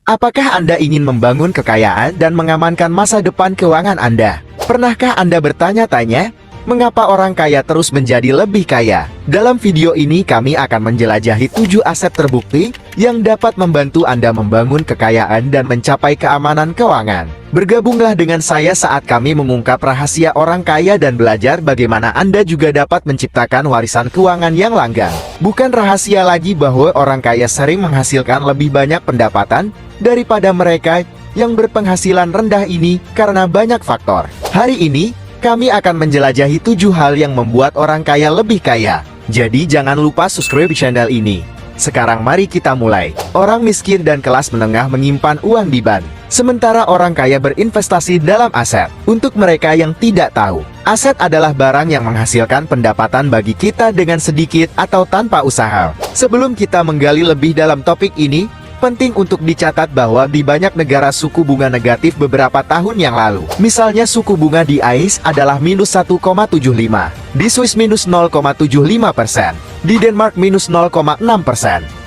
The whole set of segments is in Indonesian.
Apakah Anda ingin membangun kekayaan dan mengamankan masa depan keuangan Anda? Pernahkah Anda bertanya-tanya, mengapa orang kaya terus menjadi lebih kaya? Dalam video ini kami akan menjelajahi 7 aset terbukti yang dapat membantu Anda membangun kekayaan dan mencapai keamanan keuangan. Bergabunglah dengan saya saat kami mengungkap rahasia orang kaya dan belajar bagaimana Anda juga dapat menciptakan warisan keuangan yang langgeng. Bukan rahasia lagi bahwa orang kaya sering menghasilkan lebih banyak pendapatan daripada mereka yang berpenghasilan rendah ini karena banyak faktor. Hari ini, kami akan menjelajahi 7 hal yang membuat orang kaya lebih kaya. Jadi jangan lupa subscribe channel ini. Sekarang mari kita mulai. Orang miskin dan kelas menengah menyimpan uang di bank, sementara orang kaya berinvestasi dalam aset. Untuk mereka yang tidak tahu, aset adalah barang yang menghasilkan pendapatan bagi kita dengan sedikit atau tanpa usaha. Sebelum kita menggali lebih dalam topik ini, penting untuk dicatat bahwa di banyak negara suku bunga negatif beberapa tahun yang lalu. Misalnya suku bunga di AIS adalah minus 1,75, di Swiss minus 0,75%, di Denmark minus 0,6%,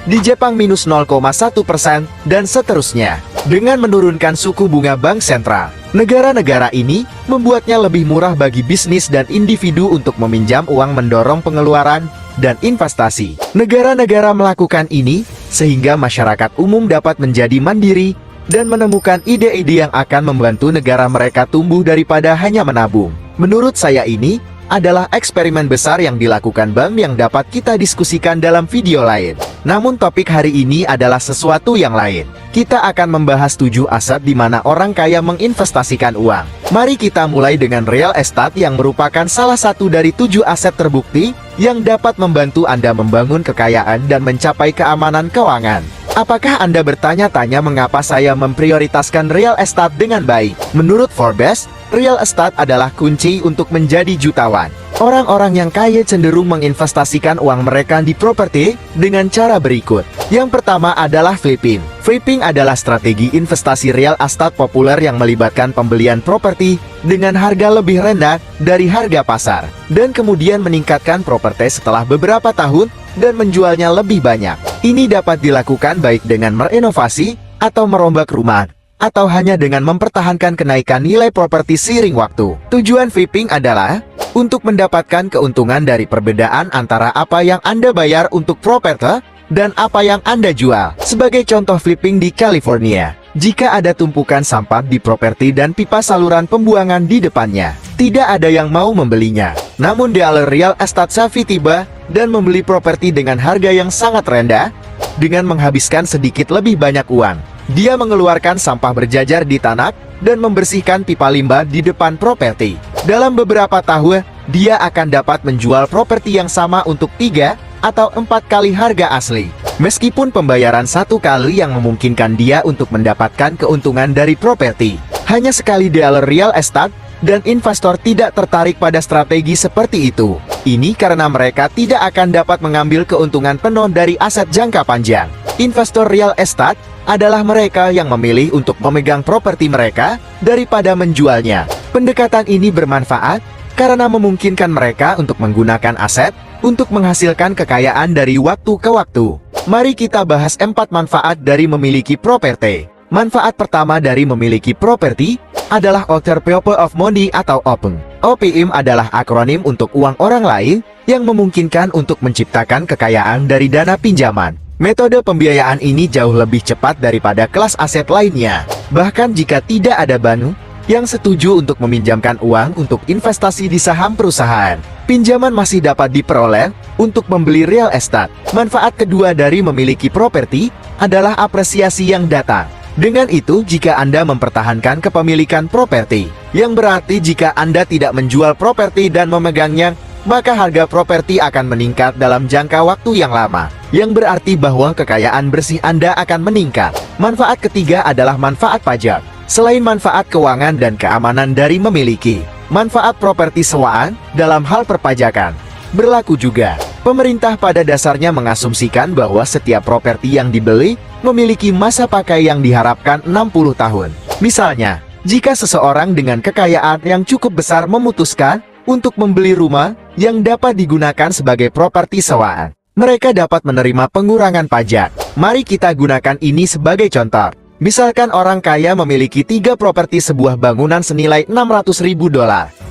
di Jepang minus 0,1%, dan seterusnya. Dengan menurunkan suku bunga bank sentral, negara-negara ini membuatnya lebih murah bagi bisnis dan individu untuk meminjam uang mendorong pengeluaran dan investasi. Negara-negara melakukan ini sehingga masyarakat umum dapat menjadi mandiri dan menemukan ide-ide yang akan membantu negara mereka tumbuh daripada hanya menabung. Menurut saya ini adalah eksperimen besar yang dilakukan bank yang dapat kita diskusikan dalam video lain. Namun topik hari ini adalah sesuatu yang lain. Kita akan membahas 7 aset di mana orang kaya menginvestasikan uang. Mari kita mulai dengan real estate yang merupakan salah satu dari 7 aset terbukti yang dapat membantu Anda membangun kekayaan dan mencapai keamanan keuangan. Apakah Anda bertanya-tanya mengapa saya memprioritaskan real estate dengan baik? Menurut Forbes, real estate adalah kunci untuk menjadi jutawan. Orang-orang yang kaya cenderung menginvestasikan uang mereka di properti dengan cara berikut. Yang pertama adalah flipping. Flipping adalah strategi investasi real estate populer yang melibatkan pembelian properti dengan harga lebih rendah dari harga pasar, dan kemudian meningkatkan properti setelah beberapa tahun dan menjualnya lebih banyak. Ini dapat dilakukan baik dengan merenovasi atau merombak rumah, atau hanya dengan mempertahankan kenaikan nilai properti seiring waktu. Tujuan flipping adalah untuk mendapatkan keuntungan dari perbedaan antara apa yang Anda bayar untuk properti dan apa yang Anda jual. Sebagai contoh flipping di California, jika ada tumpukan sampah di properti dan pipa saluran pembuangan di depannya, tidak ada yang mau membelinya. Namun dealer real estate savvy tiba dan membeli properti dengan harga yang sangat rendah, dengan menghabiskan sedikit lebih banyak uang. Dia mengeluarkan sampah berjajar di tanah dan membersihkan pipa limbah di depan properti. Dalam beberapa tahun, dia akan dapat menjual properti yang sama untuk 3 atau 4 kali harga asli. Meskipun pembayaran 1 kali yang memungkinkan dia untuk mendapatkan keuntungan dari properti. Hanya sekali dealer real estate dan investor tidak tertarik pada strategi seperti itu. Ini karena mereka tidak akan dapat mengambil keuntungan penuh dari aset jangka panjang. Investor real estate adalah mereka yang memilih untuk memegang properti mereka daripada menjualnya. Pendekatan ini bermanfaat karena memungkinkan mereka untuk menggunakan aset untuk menghasilkan kekayaan dari waktu ke waktu. Mari kita bahas 4 manfaat dari memiliki properti. Manfaat pertama dari memiliki properti adalah Ownership of Money atau OPM. OPM adalah akronim untuk uang orang lain yang memungkinkan untuk menciptakan kekayaan dari dana pinjaman. Metode pembiayaan ini jauh lebih cepat daripada kelas aset lainnya. Bahkan jika tidak ada bank yang setuju untuk meminjamkan uang untuk investasi di saham perusahaan, pinjaman masih dapat diperoleh untuk membeli real estate. Manfaat kedua dari memiliki properti adalah apresiasi yang datang. Dengan itu, jika Anda mempertahankan kepemilikan properti, yang berarti jika Anda tidak menjual properti dan memegangnya, maka harga properti akan meningkat dalam jangka waktu yang lama, yang berarti bahwa kekayaan bersih Anda akan meningkat. Manfaat ketiga adalah manfaat pajak. Selain manfaat keuangan dan keamanan dari memiliki, manfaat properti sewaan dalam hal perpajakan berlaku juga. Pemerintah pada dasarnya mengasumsikan bahwa setiap properti yang dibeli memiliki masa pakai yang diharapkan 60 tahun. Misalnya, jika seseorang dengan kekayaan yang cukup besar memutuskan untuk membeli rumah yang dapat digunakan sebagai properti sewaan, mereka dapat menerima pengurangan pajak. Mari kita gunakan ini sebagai contoh. Misalkan orang kaya memiliki 3 properti sebuah bangunan senilai $600.000,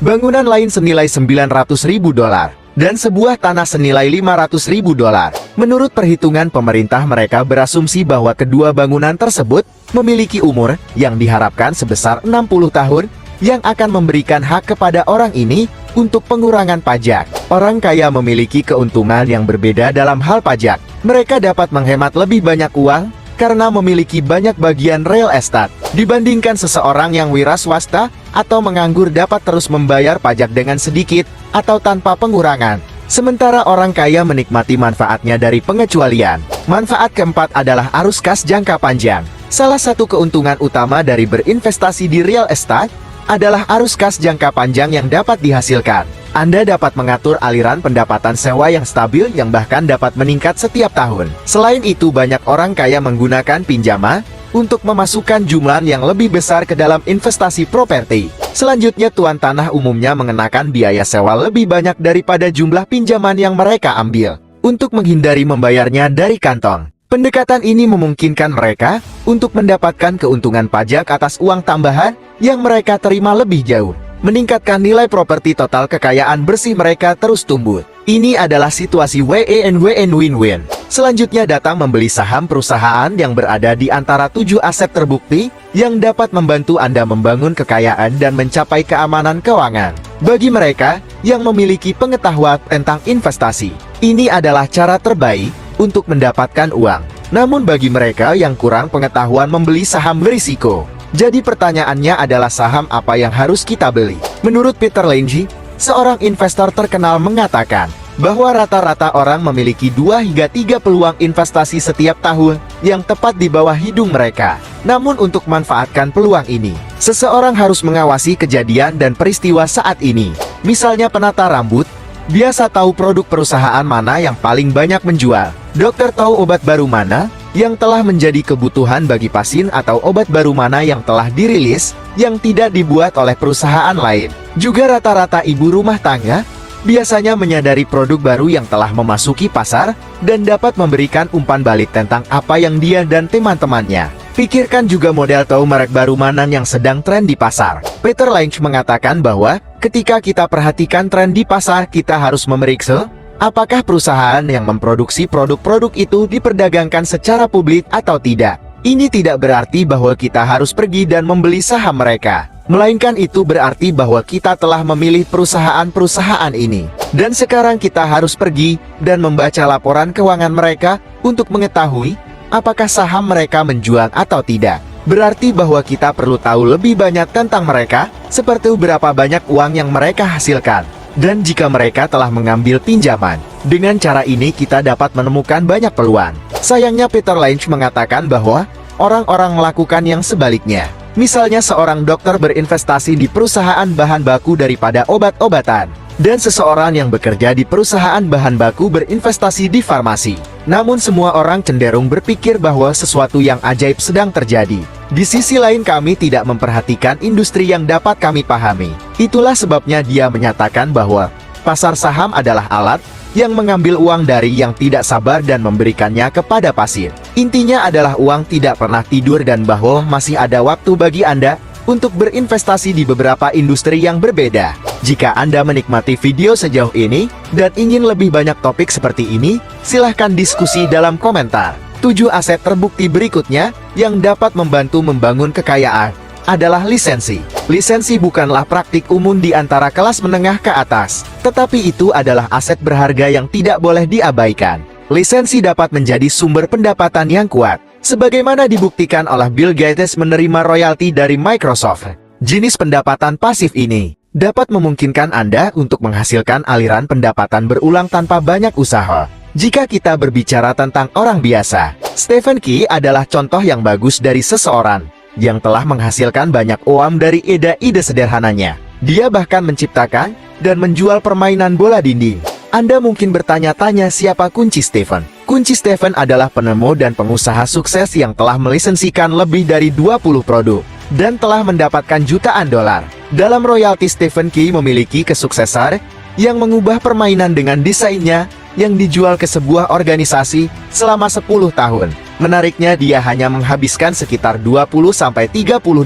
bangunan lain senilai $900.000, dan sebuah tanah senilai $500.000. Menurut perhitungan pemerintah, mereka berasumsi bahwa kedua bangunan tersebut memiliki umur yang diharapkan sebesar 60 tahun, yang akan memberikan hak kepada orang ini untuk pengurangan pajak. Orang kaya memiliki keuntungan yang berbeda dalam hal pajak. Mereka dapat menghemat lebih banyak uang karena memiliki banyak bagian real estate dibandingkan seseorang yang wira swasta atau menganggur dapat terus membayar pajak dengan sedikit atau tanpa pengurangan. Sementara orang kaya menikmati manfaatnya dari pengecualian. Manfaat keempat adalah arus kas jangka panjang. Salah satu keuntungan utama dari berinvestasi di real estate adalah arus kas jangka panjang yang dapat dihasilkan. Anda dapat mengatur aliran pendapatan sewa yang stabil yang bahkan dapat meningkat setiap tahun. Selain itu, banyak orang kaya menggunakan pinjaman untuk memasukkan jumlah yang lebih besar ke dalam investasi properti. Selanjutnya, tuan tanah umumnya mengenakan biaya sewa lebih banyak daripada jumlah pinjaman yang mereka ambil untuk menghindari membayarnya dari kantong. Pendekatan ini memungkinkan mereka untuk mendapatkan keuntungan pajak atas uang tambahan yang mereka terima lebih jauh, meningkatkan nilai properti total kekayaan bersih mereka terus tumbuh. Ini adalah situasi win-win. Selanjutnya datang membeli saham perusahaan yang berada di antara 7 aset terbukti yang dapat membantu Anda membangun kekayaan dan mencapai keamanan keuangan. Bagi mereka yang memiliki pengetahuan tentang investasi, ini adalah cara terbaik untuk mendapatkan uang. Namun bagi mereka yang kurang pengetahuan, membeli saham berisiko. Jadi pertanyaannya adalah, saham apa yang harus kita beli? Menurut Peter Lynch, seorang investor terkenal, mengatakan bahwa rata-rata orang memiliki 2 hingga 3 peluang investasi setiap tahun yang tepat di bawah hidung mereka. Namun untuk memanfaatkan peluang ini, seseorang harus mengawasi kejadian dan peristiwa saat ini. Misalnya penata rambut, biasa tahu produk perusahaan mana yang paling banyak menjual. Dokter tahu obat baru mana yang telah menjadi kebutuhan bagi pasien, atau obat baru mana yang telah dirilis yang tidak dibuat oleh perusahaan lain. Juga rata-rata ibu rumah tangga biasanya menyadari produk baru yang telah memasuki pasar dan dapat memberikan umpan balik tentang apa yang dia dan teman-temannya pikirkan. Juga model tahu merek baru mana yang sedang tren di pasar. Peter Lynch mengatakan bahwa ketika kita perhatikan tren di pasar, kita harus memeriksa apakah perusahaan yang memproduksi produk-produk itu diperdagangkan secara publik atau tidak. Ini tidak berarti bahwa kita harus pergi dan membeli saham mereka, melainkan itu berarti bahwa kita telah memilih perusahaan-perusahaan ini, dan sekarang kita harus pergi dan membaca laporan keuangan mereka untuk mengetahui apakah saham mereka menjual atau tidak. Berarti bahwa kita perlu tahu lebih banyak tentang mereka, seperti berapa banyak uang yang mereka hasilkan, dan jika mereka telah mengambil pinjaman. Dengan cara ini kita dapat menemukan banyak peluang. Sayangnya Peter Lynch mengatakan bahwa orang-orang melakukan yang sebaliknya. Misalnya seorang dokter berinvestasi di perusahaan bahan baku daripada obat-obatan, dan seseorang yang bekerja di perusahaan bahan baku berinvestasi di farmasi. Namun semua orang cenderung berpikir bahwa sesuatu yang ajaib sedang terjadi. Di sisi lain, kami tidak memperhatikan industri yang dapat kami pahami. Itulah sebabnya dia menyatakan bahwa pasar saham adalah alat yang mengambil uang dari yang tidak sabar dan memberikannya kepada pasien. Intinya adalah uang tidak pernah tidur dan bahwa masih ada waktu bagi Anda untuk berinvestasi di beberapa industri yang berbeda. Jika Anda menikmati video sejauh ini dan ingin lebih banyak topik seperti ini, silahkan diskusi dalam komentar. 7 aset terbukti berikutnya yang dapat membantu membangun kekayaan adalah lisensi. Lisensi bukanlah praktik umum di antara kelas menengah ke atas, tetapi itu adalah aset berharga yang tidak boleh diabaikan. Lisensi dapat menjadi sumber pendapatan yang kuat, sebagaimana dibuktikan oleh Bill Gates menerima royalti dari Microsoft. Jenis pendapatan pasif ini dapat memungkinkan Anda untuk menghasilkan aliran pendapatan berulang tanpa banyak usaha. Jika kita berbicara tentang orang biasa, Stephen Key adalah contoh yang bagus dari seseorang yang telah menghasilkan banyak uang dari ide-ide sederhananya. Dia bahkan menciptakan dan menjual permainan bola dinding. Anda mungkin bertanya-tanya, siapa kunci Stephen? Kunci Stephen adalah penemu dan pengusaha sukses yang telah melisensikan lebih dari 20 produk dan telah mendapatkan jutaan dolar. Dalam royalti, Stephen Key memiliki kesuksesan yang mengubah permainan dengan desainnya yang dijual ke sebuah organisasi selama 10 tahun. Menariknya, dia hanya menghabiskan sekitar 20-30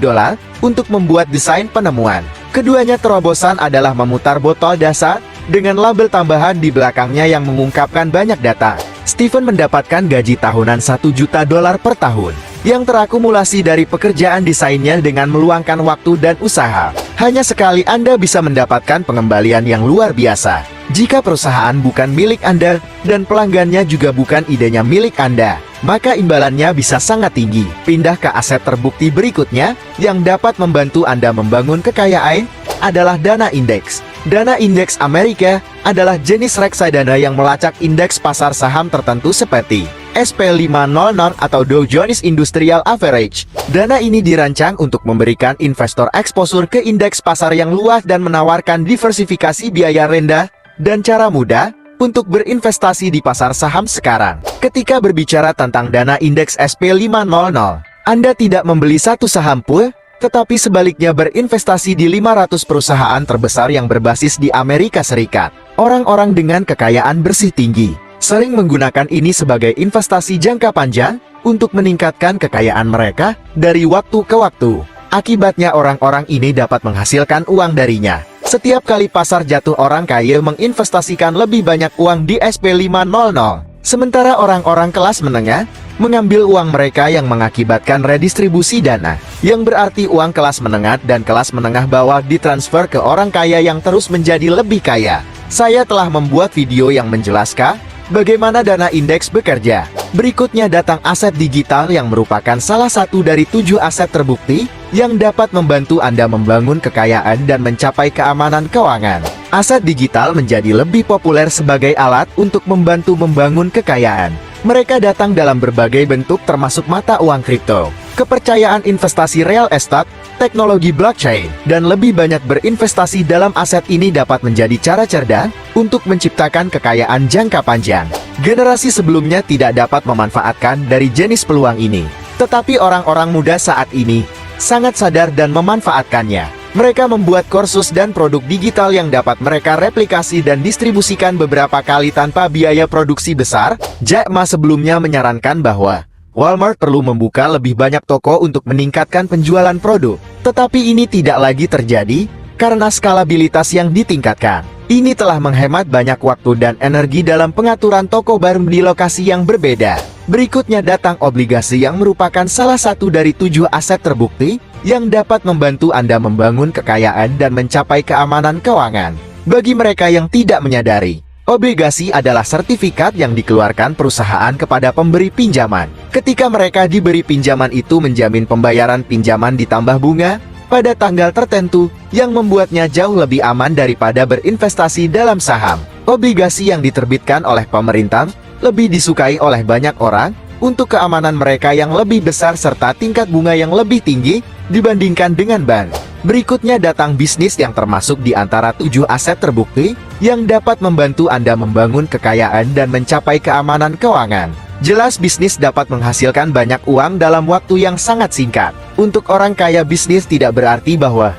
dolar untuk membuat desain penemuan. Keduanya terobosan adalah memutar botol dasar dengan label tambahan di belakangnya yang mengungkapkan banyak data. Stephen mendapatkan gaji tahunan 1 juta dolar per tahun, yang terakumulasi dari pekerjaan desainnya dengan meluangkan waktu dan usaha. Hanya sekali Anda bisa mendapatkan pengembalian yang luar biasa. Jika perusahaan bukan milik Anda, dan pelanggannya juga bukan idenya milik Anda, maka imbalannya bisa sangat tinggi. Pindah ke aset terbukti berikutnya, yang dapat membantu Anda membangun kekayaan, adalah dana indeks. Dana indeks Amerika adalah jenis reksadana yang melacak indeks pasar saham tertentu seperti SP500 atau Dow Jones Industrial Average. Dana ini dirancang untuk memberikan investor eksposur ke indeks pasar yang luas dan menawarkan diversifikasi biaya rendah dan cara mudah untuk berinvestasi di pasar saham sekarang. Ketika berbicara tentang dana indeks SP500, Anda tidak membeli satu saham pool, tetapi sebaliknya berinvestasi di 500 perusahaan terbesar yang berbasis di Amerika Serikat. Orang-orang dengan kekayaan bersih tinggi sering menggunakan ini sebagai investasi jangka panjang untuk meningkatkan kekayaan mereka dari waktu ke waktu. Akibatnya orang-orang ini dapat menghasilkan uang darinya. Setiap kali pasar jatuh, orang kaya menginvestasikan lebih banyak uang di SP500. Sementara orang-orang kelas menengah mengambil uang mereka yang mengakibatkan redistribusi dana, yang berarti uang kelas menengah dan kelas menengah bawah ditransfer ke orang kaya yang terus menjadi lebih kaya. Saya telah membuat video yang menjelaskan bagaimana dana indeks bekerja. Berikutnya datang aset digital yang merupakan salah satu dari 7 aset terbukti yang dapat membantu Anda membangun kekayaan dan mencapai keamanan keuangan. Aset digital menjadi lebih populer sebagai alat untuk membantu membangun kekayaan. Mereka datang dalam berbagai bentuk termasuk mata uang kripto, kepercayaan investasi real estate, teknologi blockchain, dan lebih banyak. Berinvestasi dalam aset ini dapat menjadi cara cerdas untuk menciptakan kekayaan jangka panjang. Generasi sebelumnya tidak dapat memanfaatkan dari jenis peluang ini, tetapi orang-orang muda saat ini sangat sadar dan memanfaatkannya. Mereka membuat kursus dan produk digital yang dapat mereka replikasi dan distribusikan beberapa kali tanpa biaya produksi besar. Jack Ma sebelumnya menyarankan bahwa Walmart perlu membuka lebih banyak toko untuk meningkatkan penjualan produk. Tetapi ini tidak lagi terjadi karena skalabilitas yang ditingkatkan. Ini telah menghemat banyak waktu dan energi dalam pengaturan toko baru di lokasi yang berbeda. Berikutnya datang obligasi yang merupakan salah satu dari 7 aset terbukti yang dapat membantu Anda membangun kekayaan dan mencapai keamanan keuangan. Bagi mereka yang tidak menyadari, obligasi adalah sertifikat yang dikeluarkan perusahaan kepada pemberi pinjaman. Ketika mereka diberi pinjaman, itu menjamin pembayaran pinjaman ditambah bunga pada tanggal tertentu yang membuatnya jauh lebih aman daripada berinvestasi dalam saham. Obligasi yang diterbitkan oleh pemerintah lebih disukai oleh banyak orang untuk keamanan mereka yang lebih besar serta tingkat bunga yang lebih tinggi dibandingkan dengan bank. Berikutnya datang bisnis yang termasuk di antara 7 aset terbukti yang dapat membantu Anda membangun kekayaan dan mencapai keamanan keuangan. Jelas, bisnis dapat menghasilkan banyak uang dalam waktu yang sangat singkat. Untuk orang kaya, bisnis tidak berarti bahwa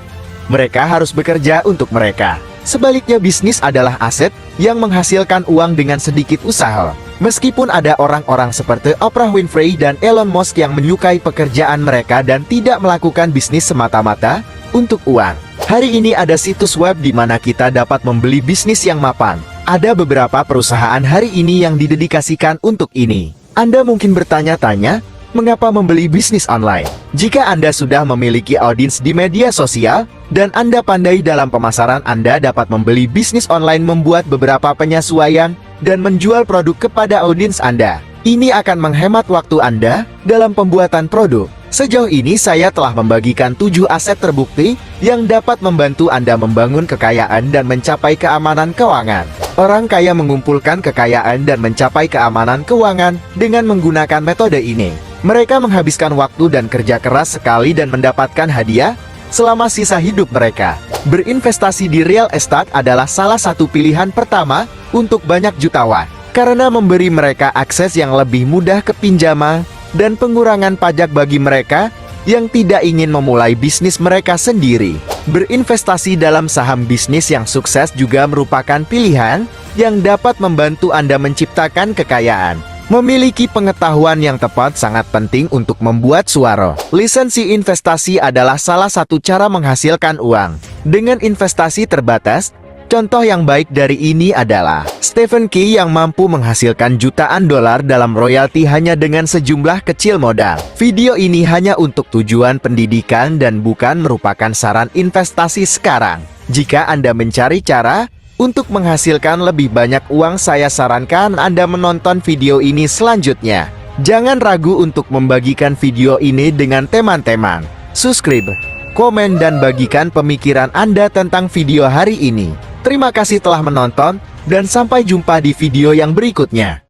mereka harus bekerja untuk mereka. Sebaliknya, bisnis adalah aset yang menghasilkan uang dengan sedikit usaha. Meskipun ada orang-orang seperti Oprah Winfrey dan Elon Musk yang menyukai pekerjaan mereka dan tidak melakukan bisnis semata-mata untuk uang. Hari ini ada situs web di mana kita dapat membeli bisnis yang mapan. Ada beberapa perusahaan hari ini yang didedikasikan untuk ini. Anda mungkin bertanya-tanya, mengapa membeli bisnis online? Jika Anda sudah memiliki audiens di media sosial, dan Anda pandai dalam pemasaran, Anda dapat membeli bisnis online, membuat beberapa penyesuaian, dan menjual produk kepada audiens Anda. Ini akan menghemat waktu Anda dalam pembuatan produk. Sejauh ini saya telah membagikan 7 aset terbukti yang dapat membantu Anda membangun kekayaan dan mencapai keamanan keuangan. Orang kaya mengumpulkan kekayaan dan mencapai keamanan keuangan dengan menggunakan metode ini. Mereka menghabiskan waktu dan kerja keras sekali dan mendapatkan hadiah selama sisa hidup mereka. Berinvestasi di real estate adalah salah satu pilihan pertama untuk banyak jutawan, karena memberi mereka akses yang lebih mudah ke pinjaman dan pengurangan pajak bagi mereka yang tidak ingin memulai bisnis mereka sendiri. Berinvestasi dalam saham bisnis yang sukses juga merupakan pilihan yang dapat membantu Anda menciptakan kekayaan. Memiliki pengetahuan yang tepat sangat penting untuk membuat suara. Lisensi investasi adalah salah satu cara menghasilkan uang. Dengan investasi terbatas, contoh yang baik dari ini adalah Stephen Key yang mampu menghasilkan jutaan dolar dalam royalti hanya dengan sejumlah kecil modal. Video ini hanya untuk tujuan pendidikan dan bukan merupakan saran investasi sekarang. Jika Anda mencari cara untuk menghasilkan lebih banyak uang, saya sarankan Anda menonton video ini selanjutnya. Jangan ragu untuk membagikan video ini dengan teman-teman. Subscribe, komen, dan bagikan pemikiran Anda tentang video hari ini. Terima kasih telah menonton, dan sampai jumpa di video yang berikutnya.